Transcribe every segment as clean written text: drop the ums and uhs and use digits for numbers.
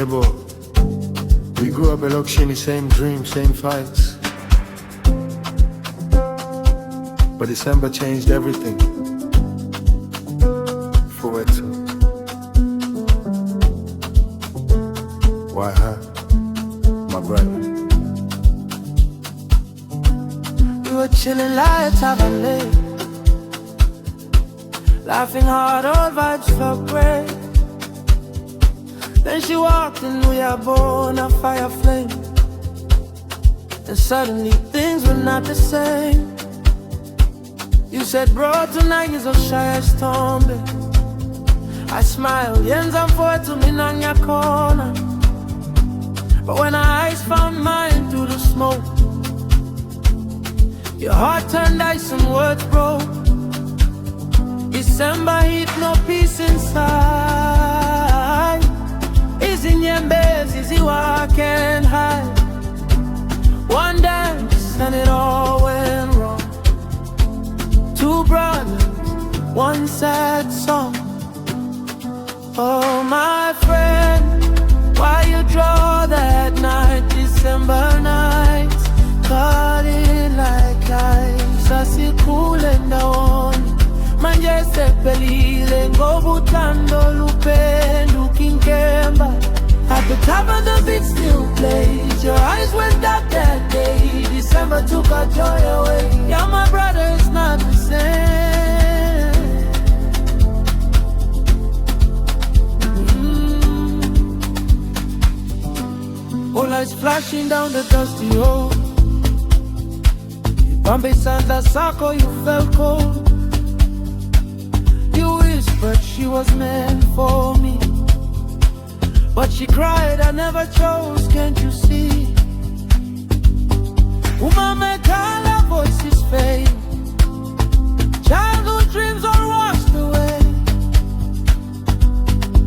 Yebo, we grew up elokishini, same dreams, same fights. But December changed everything. For it. Why, huh? My brother. We were chilling lights have a lake, laughing hard, all vibes felt great. Then she walked in, we are born a fire flame. And suddenly things were not the same. You said, bro, tonight is a shy storm. I smiled, yenza mfowethu mina ngiyakhona. But when our eyes found mine through the smoke, your heart turned ice and words broke. December heat, no peace inside. Easy nyembezi, easy walk and hide. One dance and it all went wrong. Two brothers, one sad song. Oh my friend, why you draw that night? December nights, cut it like ice. Asikule ndawoni, manje sepelile, ngobutando lupendo kinkemba. At the top of the beat still plays. Your eyes went dark that day. December took our joy away. Yeah, my brother, it's not the same. All lights flashing down the dusty road. Bombay Santa Sako, you felt cold. You whispered she was meant for me, but she cried, I never chose, can't you see? Umamekala voices fade, childhood dreams are washed away.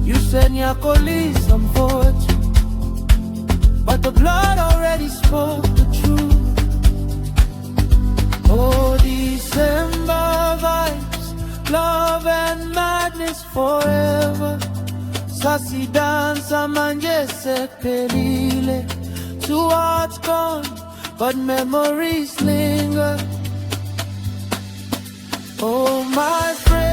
You said Ngiyakukhumbu, I'm poetry, but the blood already spoke the truth. Oh, December vibes, love and madness forever. Sasi dansa manje sepelile. Two hearts gone, but memories linger. Oh my friend,